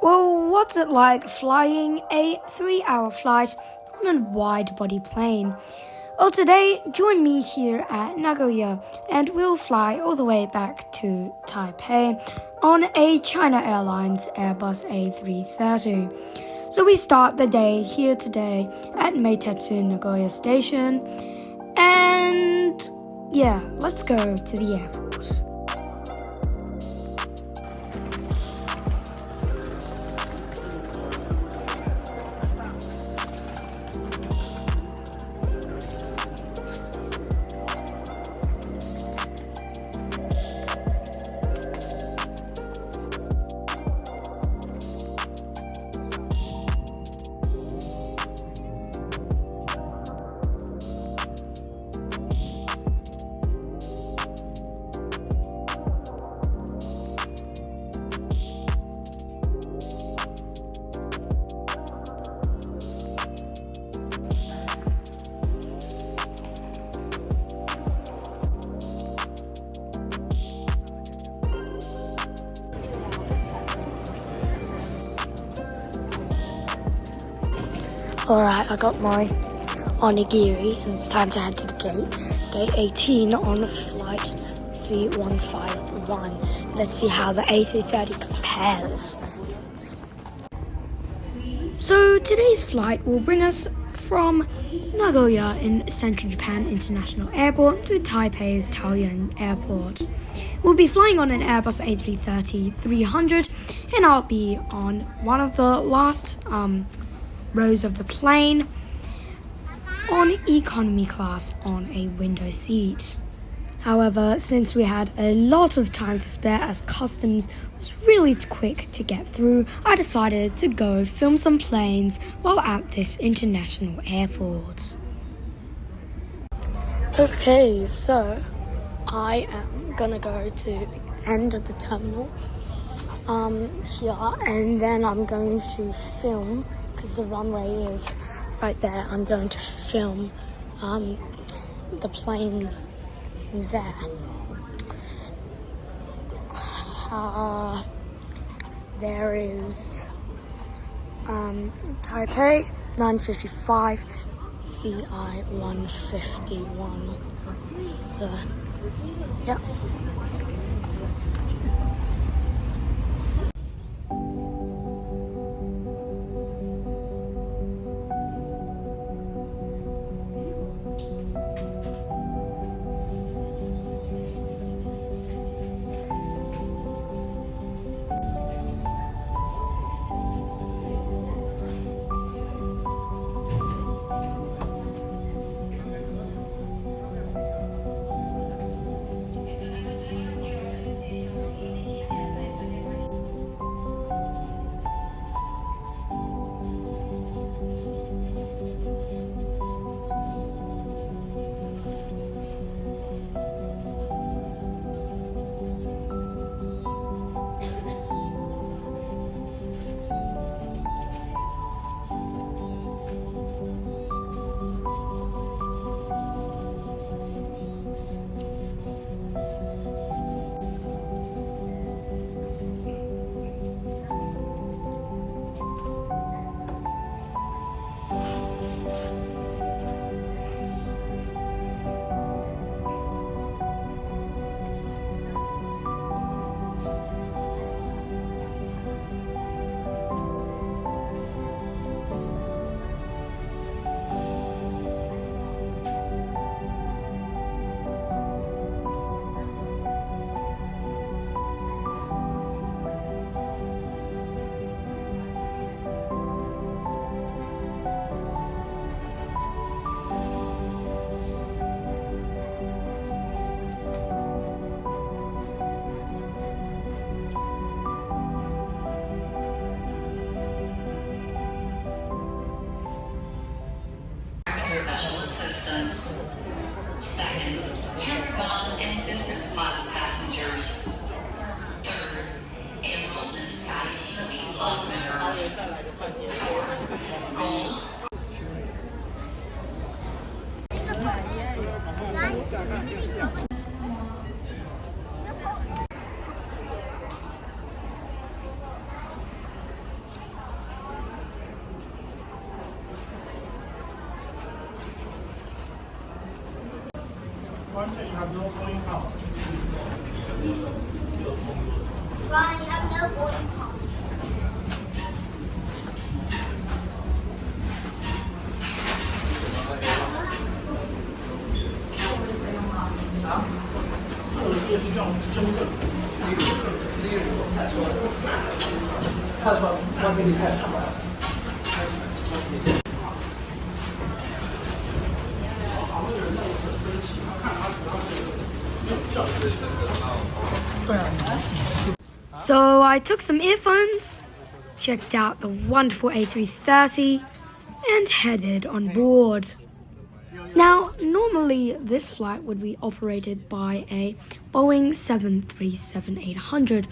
Well, what's it like flying a 3-hour flight on a wide-body plane? Well, today, join me here at Nagoya and we'll fly all the way back to Taipei on a China Airlines Airbus A330. So we start the day here today at Meitetsu Nagoya Station, and yeah, let's go to the airport. Alright, I got my onigiri and it's time to head to the gate 18 on flight C151. Let's see how the A330 compares. So today's flight will bring us from Nagoya in Central Japan International Airport to Taipei's Taoyuan Airport. We'll be flying on an Airbus A330-300 and I'll be on one of the last rows of the plane on economy class on a window seat. However, since we had a lot of time to spare as customs was really quick to get through, I decided to go film some planes while at this international airport. Okay, so I am gonna go to the end of the terminal here, and then I'm going to film, because the runway is right there. I'm going to film the planes there. There is Taipei 955 CI 151. So, yeah. Special assistance. Second, Paragon and business class passengers. Third, Emerald and Sky TV Plus members. Fourth, Gold. Ron, you have no boarding pass. So I took some earphones, checked out the wonderful A330, and headed on board. Now, normally this flight would be operated by a Boeing 737-800.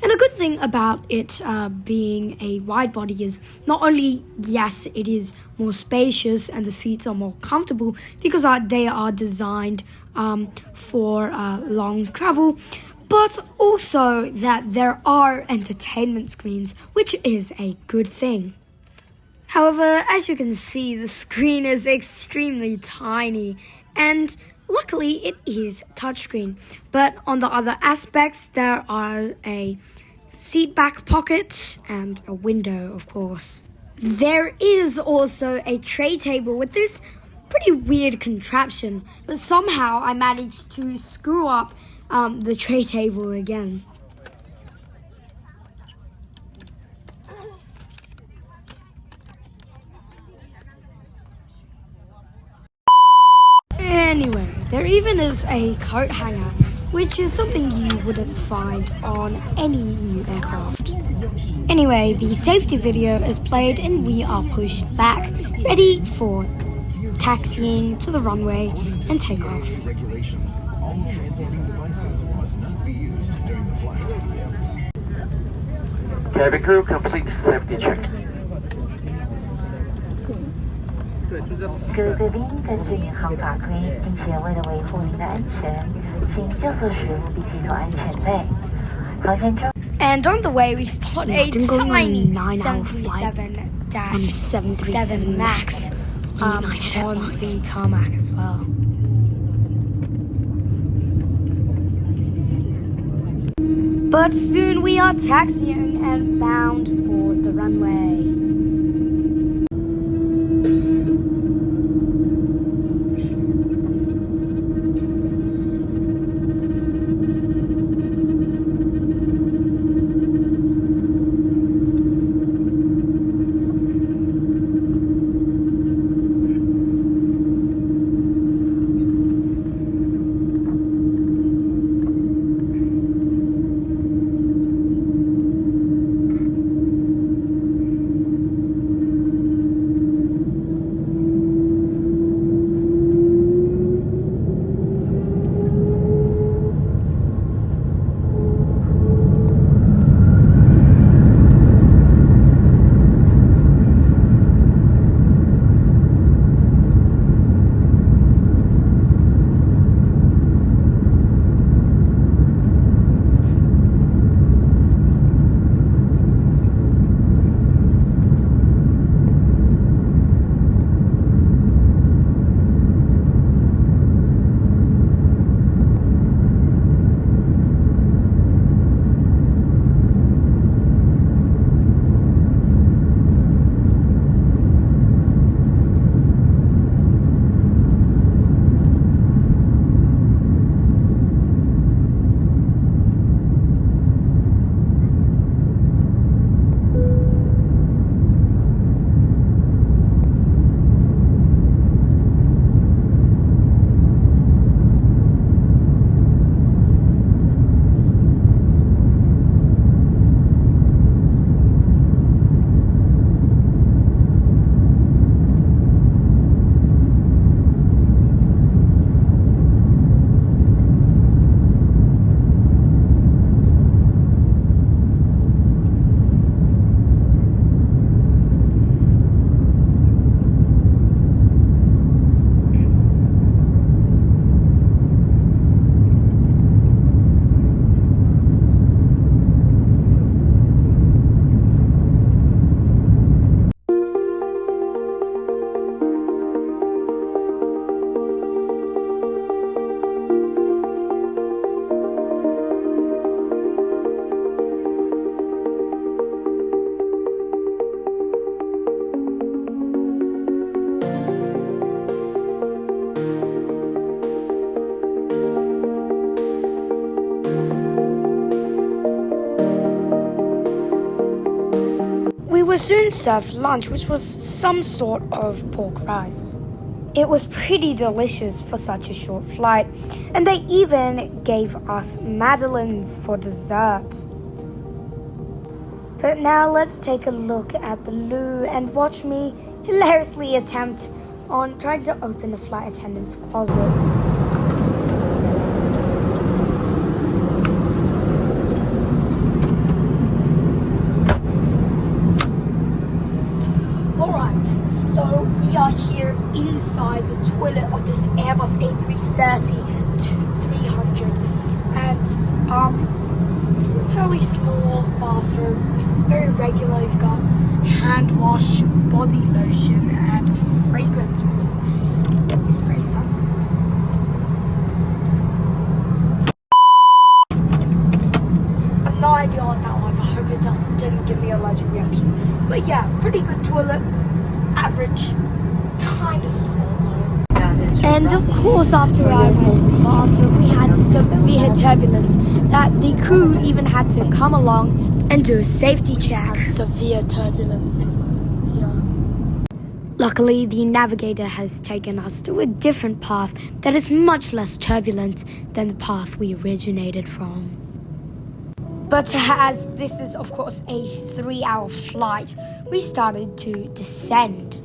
And the good thing about it being a wide body is not only, yes, it is more spacious and the seats are more comfortable because they are designed for long travel, but also that there are entertainment screens, which is a good thing. However, as you can see, the screen is extremely tiny, and luckily it is touchscreen. But on the other aspects, there are a seat back pocket and a window, of course. There is also a tray table with this pretty weird contraption, but somehow I managed to screw up the tray table again. Anyway, there even is a coat hanger, which is something you wouldn't find on any new aircraft. Anyway, the safety video is played and we are pushed back, ready for taxiing to the runway and takeoff. Cabin crew, complete safety check. 各位贵宾，根据民航法规，并且为了维护您的安全，请就座时务必系好安全带。航程中。And on the way, we spot a tiny 737-7 MAX on the tarmac as well. But soon we are taxiing and bound for the runway. were soon served lunch, which was some sort of pork rice. It was pretty delicious for such a short flight, and they even gave us madeleines for dessert. But now let's take a look at the loo and watch me hilariously attempt on trying to open the flight attendant's closet. Alright, so we are here inside the toilet of this Airbus A330-300, and it's a fairly small bathroom, very regular. You've got hand wash, body lotion, and fragrance mist. Let me spray some. I've no idea what that was. I hope it didn't give me an allergic reaction. But yeah, pretty good toilet. Average, kind of small though. And of course, after I went to the bathroom, we had severe turbulence that the crew even had to come along and do a safety check. Severe turbulence. Yeah. Luckily, the navigator has taken us to a different path that is much less turbulent than the path we originated from. But as this is, of course, a 3-hour flight, we started to descend.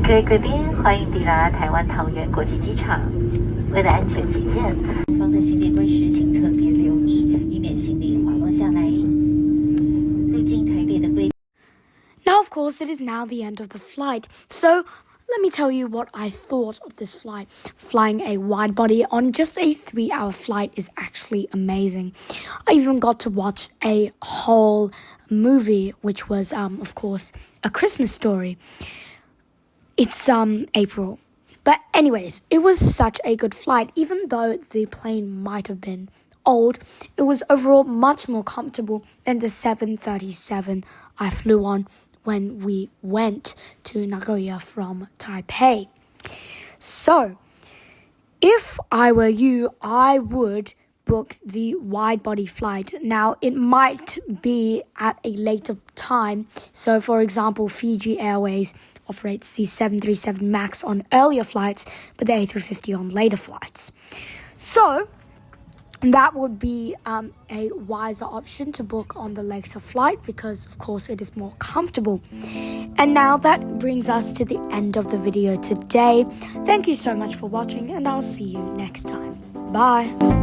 各位贵宾，欢迎抵达台湾桃园国际机场。为了安全起见，后方的行李柜时请特别留意，以免行李滑落下来。入境台北的贵。Now, of course, it is now the end of the flight. So, let me tell you what I thought of this flight. Flying a wide body on just a 3-hour flight is actually amazing. I even got to watch a whole movie, which was, of course, A Christmas Story. It's April. But anyways, it was such a good flight. Even though the plane might have been old, it was overall much more comfortable than the 737 I flew on when we went to Nagoya from Taipei. So, if I were you, I would book the wide-body flight. Now, it might be at a later time. So, for example, Fiji Airways operates the 737 MAX on earlier flights, but the A350 on later flights. So, that would be a wiser option to book on the later flight because, of course, it is more comfortable. And now that brings us to the end of the video today. Thank you so much for watching, and I'll see you next time. Bye.